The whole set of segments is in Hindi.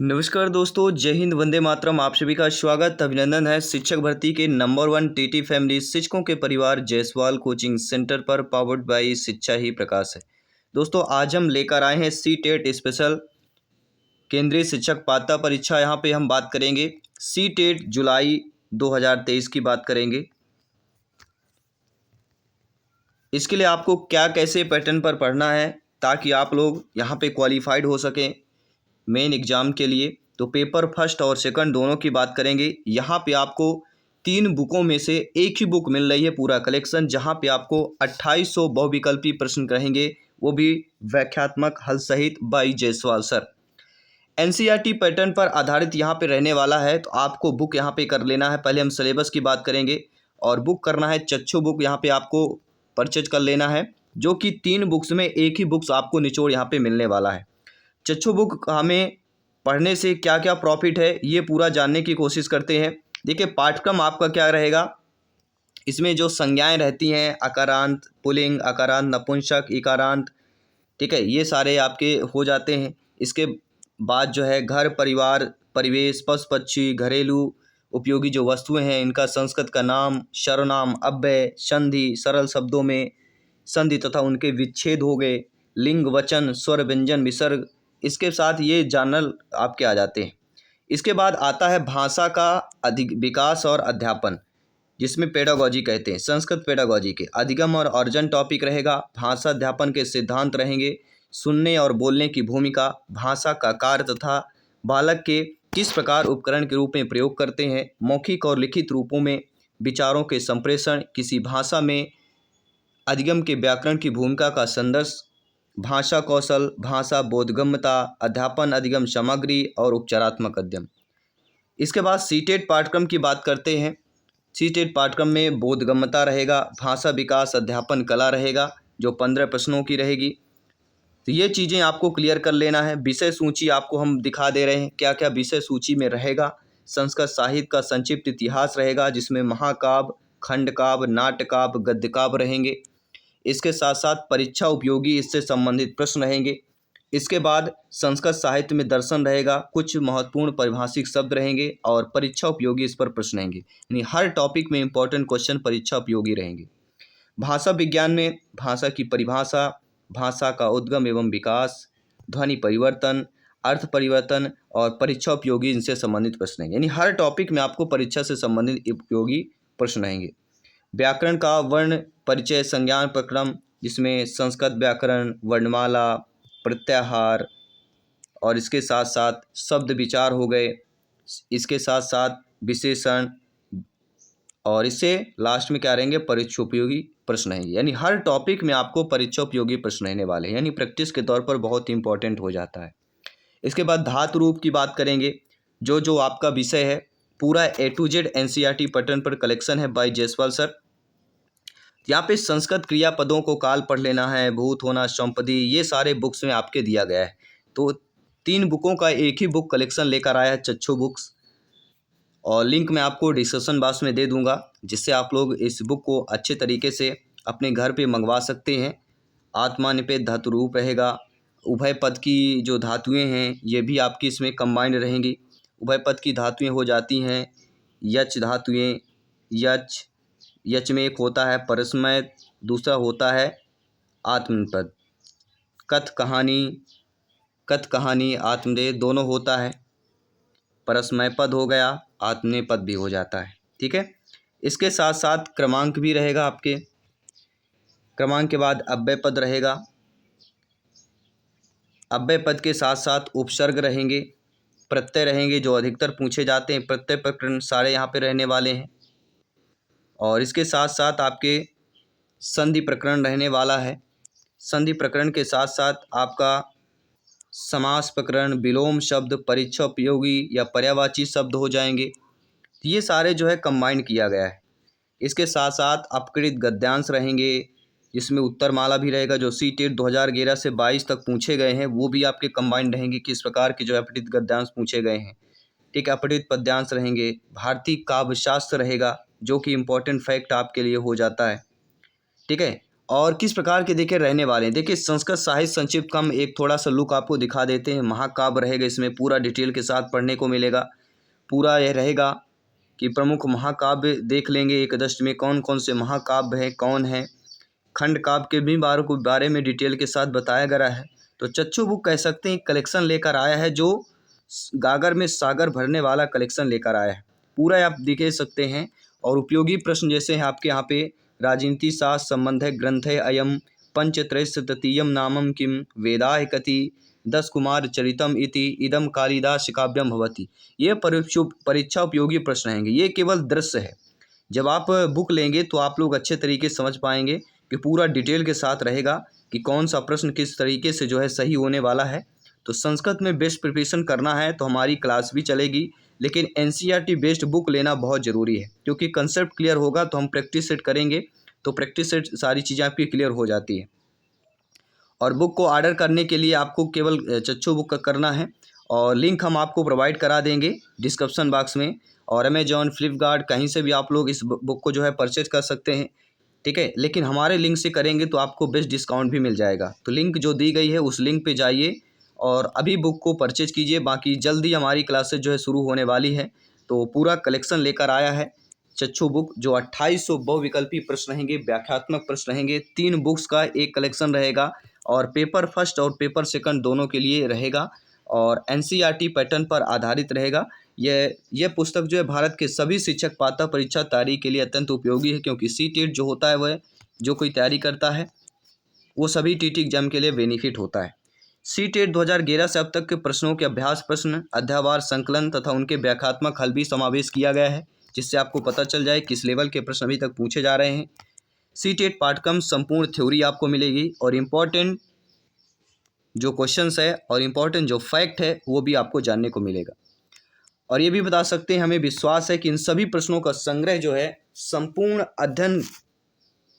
नमस्कार दोस्तों, जय हिंद, वंदे मातरम। आप सभी का स्वागत अभिनंदन है शिक्षक भर्ती के नंबर 1 टीटी फैमिली शिक्षकों के परिवार जायसवाल कोचिंग सेंटर पर, पावर्ड बाई शिक्षा ही प्रकाश है। दोस्तों, आज हम लेकर आए हैं सी टेट स्पेशल केंद्रीय शिक्षक पात्रता परीक्षा। यहाँ पे हम बात करेंगे सी टेट जुलाई 2023 की बात करेंगे। इसके लिए आपको क्या कैसे पैटर्न पर पढ़ना है ताकि आप लोग यहाँ पे क्वालिफाइड हो सकें मेन एग्ज़ाम के लिए। तो पेपर फर्स्ट और सेकंड दोनों की बात करेंगे। यहाँ पे आपको 3 बुकों में से एक ही बुक मिल रही है, पूरा कलेक्शन, जहाँ पे आपको 2800 बहुविकल्पी प्रश्न रहेंगे, वो भी व्याख्यात्मक हल सहित by Jaiswal sir. NCERT pattern पर आधारित यहाँ पे रहने वाला है, तो आपको बुक यहाँ पे कर लेना है। पहले हम सिलेबस की बात करेंगे और बुक करना है चच्छू बुक, यहाँ पे आपको परचेज कर लेना है, जो कि 3 बुक्स में एक ही बुक्स आपको निचोड़ यहाँ पे मिलने वाला है। चच्छू बुक हमें पढ़ने से क्या क्या प्रॉफिट है, ये पूरा जानने की कोशिश करते हैं। देखिए, पाठ्यक्रम आपका क्या रहेगा, इसमें जो संज्ञाएं रहती हैं, अकारांत, पुल्लिंग, अकारांत, नपुंसक, इकारांत, ठीक है, ये सारे आपके हो जाते हैं। इसके बाद जो है घर, परिवार, परिवेश, पशु पक्षी, घरेलू उपयोगी जो वस्तुएं हैं, इनका संस्कृत का नाम, सर्वनाम, अव्यय, संधि, सरल शब्दों में संधि तथा उनके विच्छेद हो गए, लिंग, वचन, स्वर, व्यंजन, विसर्ग, इसके साथ ये जानल आपके आ जाते हैं। इसके बाद आता है भाषा का अधिक विकास और अध्यापन, जिसमें पेडागॉजी कहते हैं। संस्कृत पेडागॉजी के अधिगम और अर्जन टॉपिक रहेगा। भाषा अध्यापन के सिद्धांत रहेंगे। सुनने और बोलने की भूमिका, भाषा का कार्य तथा बालक के किस प्रकार उपकरण के रूप में प्रयोग करते हैं, मौखिक और लिखित रूपों में विचारों के संप्रेषण, किसी भाषा में अधिगम के व्याकरण की भूमिका का संदर्श, भाषा कौशल, भाषा बोधगम्यता, अध्यापन, अधिगम सामग्री और उपचारात्मक अध्ययन। इसके बाद सीटेट पाठ्यक्रम की बात करते हैं। सीटेट पाठ्यक्रम में बोधगम्यता रहेगा, भाषा विकास, अध्यापन कला रहेगा, जो 15 प्रश्नों की रहेगी। तो ये चीज़ें आपको क्लियर कर लेना है। विषय सूची आपको हम दिखा दे रहे हैं, क्या क्या विषय सूची में रहेगा। संस्कृत साहित्य का संक्षिप्त इतिहास रहेगा, जिसमें महाकाव्य, खंडकाव्य, नाटकाव्य, गद्यकाव्य रहेंगे। इसके साथ साथ परीक्षा उपयोगी इससे संबंधित प्रश्न रहेंगे। इसके बाद संस्कृत साहित्य में दर्शन रहेगा, कुछ महत्वपूर्ण परिभाषिक शब्द रहेंगे और परीक्षा उपयोगी इस पर प्रश्न रहेंगे। यानी हर टॉपिक में इंपॉर्टेंट क्वेश्चन परीक्षा उपयोगी रहेंगे। भाषा विज्ञान में भाषा की परिभाषा, भाषा का उद्गम एवं विकास, ध्वनि परिवर्तन, अर्थ परिवर्तन और परीक्षा उपयोगी इनसे संबंधित प्रश्न रहेंगे। यानी हर टॉपिक में आपको परीक्षा से संबंधित उपयोगी प्रश्न रहेंगे। व्याकरण का वर्ण परिचय संज्ञान प्रक्रम, जिसमें संस्कृत व्याकरण, वर्णमाला, प्रत्याहार और इसके साथ साथ शब्द विचार हो गए, इसके साथ साथ विशेषण, और इससे लास्ट में क्या रहेंगे, परीक्षा उपयोगी प्रश्न रहेंगे। यानी हर टॉपिक में आपको परीक्षा उपयोगी प्रश्न रहने वाले हैं, यानी प्रैक्टिस के तौर पर बहुत इंपॉर्टेंट हो जाता है। इसके बाद धातु रूप की बात करेंगे। जो जो आपका विषय है, पूरा A to Z NCERT pattern पर कलेक्शन है बाय जायसवाल सर। यहाँ पे संस्कृत क्रियापदों को काल पढ़ लेना है, भूत होना, संपत्ति, ये सारे बुक्स में आपके दिया गया है। तो 3 बुकों का एक ही बुक कलेक्शन लेकर आया है, चच्छू बुक्स, और लिंक मैं आपको डिस्क्रिप्शन बॉक्स में दे दूंगा, जिससे आप लोग इस बुक को अच्छे तरीके से अपने घर पे मंगवा सकते हैं। आत्मानिपेत धातु रूप रहेगा। उभय पद की जो धातुएं हैं, ये भी आपकी इसमें कंबाइंड रहेंगी। उभय पद की धातुएं हो जाती हैं यच धातुएं, यच, यच में एक होता है परस्मय, दूसरा होता है आत्मनेपद। कथ कहानी, कथ कहानी, आत्मनेपद दोनों होता है। परस्मय पद हो गया, आत्मनेपद भी हो जाता है, ठीक है। इसके साथ साथ क्रमांक भी रहेगा आपके। क्रमांक के बाद अव्यय पद रहेगा। अव्यय पद के साथ साथ उपसर्ग रहेंगे, प्रत्यय रहेंगे, जो अधिकतर पूछे जाते हैं। प्रत्यय प्रकरण सारे यहाँ पे रहने वाले हैं। और इसके साथ साथ आपके संधि प्रकरण रहने वाला है। संधि प्रकरण के साथ साथ आपका समास प्रकरण, विलोम शब्द, परीक्षा उपयोगी या पर्यायवाची शब्द हो जाएंगे। ये सारे जो है कंबाइंड किया गया है। इसके साथ साथ अपकृत गद्यांश रहेंगे, जिसमें उत्तरमाला भी रहेगा, जो सीटेट 2011 से 22 तक पूछे गए हैं, वो भी आपके कंबाइंड रहेंगे, किस प्रकार के जो अपकृत गद्यांश पूछे गए हैं, ठीक है। अपकृत पद्यांश रहेंगे। भारतीय काव्यशास्त्र रहेगा, जो कि इम्पोर्टेंट फैक्ट आपके लिए हो जाता है, ठीक है। और किस प्रकार के देखिए रहने वाले हैं। देखिए संस्कृत साहित्य संक्षिप्त का हम एक थोड़ा सा लुक आपको दिखा देते हैं। महाकाव्य रहेगा, इसमें पूरा डिटेल के साथ पढ़ने को मिलेगा। पूरा यह रहेगा कि प्रमुख महाकाव्य देख लेंगे एक दृष्टि में कौन कौन से महाकाव्य हैं, कौन है। खंड काव्य के भी बारे में डिटेल के साथ बताया गया है। तो चच्चू बुक कह सकते हैं कलेक्शन लेकर आया है, जो गागर में सागर भरने वाला कलेक्शन लेकर आया है। पूरा आप देख सकते हैं। और उपयोगी प्रश्न जैसे हैं आपके यहाँ पे राजनीति शास्त्र संबंध ग्रंथ है अयम पंचत्रयस्य तृतीयम नामम किम वेदाय कति 10 कुमार चरितम इति इदम कालिदास काव्यम भवति। ये परीक्षा उपयोगी प्रश्न रहेंगे। ये केवल दृश्य है। जब आप बुक लेंगे तो आप लोग अच्छे तरीके से समझ पाएंगे कि पूरा डिटेल के साथ रहेगा कि कौन सा प्रश्न किस तरीके से जो है सही होने वाला है। तो संस्कृत में बेस्ट प्रिपरेशन करना है तो हमारी क्लास भी चलेगी, लेकिन एनसीईआरटी बेस्ड बुक लेना बहुत ज़रूरी है, क्योंकि कंसेप्ट क्लियर होगा तो हम प्रैक्टिस सेट करेंगे तो प्रैक्टिस सेट सारी चीज़ें आपकी क्लियर हो जाती है। और बुक को ऑर्डर करने के लिए आपको केवल चच्चू बुक का करना है, और लिंक हम आपको प्रोवाइड करा देंगे डिस्क्रिप्शन बॉक्स में। और अमेजॉन, फ्लिपकार्ट कहीं से भी आप लोग इस बुक को जो है परचेज कर सकते हैं, ठीक है। लेकिन हमारे लिंक से करेंगे तो आपको बेस्ट डिस्काउंट भी मिल जाएगा। तो लिंक जो दी गई है उस लिंक पे जाइए और अभी बुक को परचेज कीजिए। बाकी जल्दी हमारी क्लासेज जो है शुरू होने वाली है। तो पूरा कलेक्शन लेकर आया है चच्चू बुक, जो 2800 बहुविकल्पी प्रश्न रहेंगे, व्याख्यात्मक प्रश्न रहेंगे। 3 बुक्स का एक कलेक्शन रहेगा और पेपर फर्स्ट और पेपर सेकंड दोनों के लिए रहेगा और एनसीईआरटी पैटर्न पर आधारित रहेगा। यह पुस्तक जो है भारत के सभी शिक्षक पात्रता परीक्षा तैयारी के लिए अत्यंत उपयोगी है, क्योंकि सीटेट जो होता है वह जो कोई तैयारी करता है वो सभी टीटी एग्जाम के लिए बेनिफिट होता है। सीटेट 2011 से अब तक के प्रश्नों के अभ्यास प्रश्न, अध्यायवार संकलन तथा उनके व्याख्यात्मक हल भी समावेश किया गया है, जिससे आपको पता चल जाए किस लेवल के प्रश्न अभी तक पूछे जा रहे हैं। सीटेट पाठ्यक्रम संपूर्ण थ्योरी आपको मिलेगी और इम्पॉर्टेंट जो क्वेश्चंस है और इम्पॉर्टेंट जो फैक्ट है वो भी आपको जानने को मिलेगा। और ये भी बता सकते हैं, हमें विश्वास है कि इन सभी प्रश्नों का संग्रह जो है संपूर्ण अध्ययन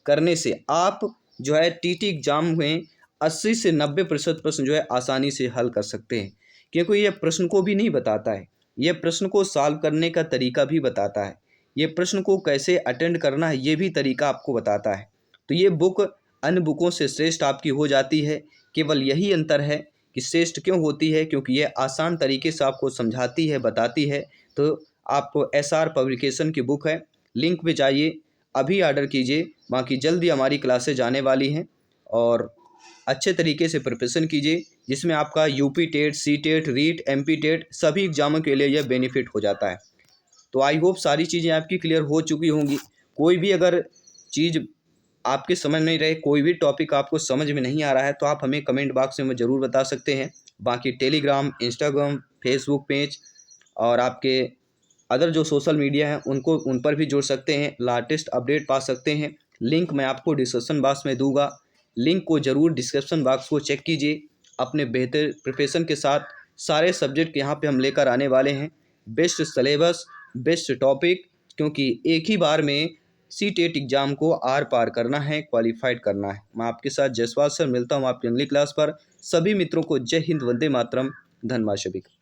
करने से आप जो है टीटी एग्जाम में 80 से 90% प्रश्न जो है आसानी से हल कर सकते हैं, क्योंकि ये प्रश्न को भी नहीं बताता है, ये प्रश्न को सॉल्व करने का तरीका भी बताता है, ये प्रश्न को कैसे अटेंड करना है ये भी तरीका आपको बताता है। तो ये बुक अन्य बुकों से श्रेष्ठ आपकी हो जाती है। केवल यही अंतर है कि श्रेष्ठ क्यों होती है, क्योंकि ये आसान तरीके से आपको समझाती है, बताती है। तो आपको एसआर पब्लिकेशन की बुक है, लिंक पे जाइए, अभी ऑर्डर कीजिए। बाकी जल्दी हमारी क्लासेज आने वाली हैं और अच्छे तरीके से प्रिपरेशन कीजिए, जिसमें आपका UP TET, C TET, REET, MP TET सभी एग्जामों के लिए यह बेनिफिट हो जाता है। तो आई होप सारी चीज़ें आपकी क्लियर हो चुकी होंगी। कोई भी अगर चीज़ आपके समझ नहीं रहे, कोई भी टॉपिक आपको समझ में नहीं आ रहा है, तो आप हमें कमेंट बॉक्स में ज़रूर बता सकते हैं। बाकी टेलीग्राम, इंस्टाग्राम, फेसबुक पेज और आपके अदर जो सोशल मीडिया हैं उन पर भी जुड़ सकते हैं, लेटेस्ट अपडेट पा सकते हैं। लिंक मैं आपको डिस्क्रिप्शन बॉक्स में दूंगा, लिंक को ज़रूर डिस्क्रिप्शन बॉक्स को चेक कीजिए। अपने बेहतर प्रिपरेशन के साथ सारे सब्जेक्ट यहाँ पे हम लेकर आने वाले हैं, बेस्ट सिलेबस, बेस्ट टॉपिक, क्योंकि एक ही बार में सीटेट एग्ज़ाम को आर पार करना है, क्वालिफाइड करना है। मैं आपके साथ जयसवाल सर मिलता हूँ आपकी अगली क्लास पर। सभी मित्रों को जय हिंद, वंदे मातरम, धन्यवाद सभी का।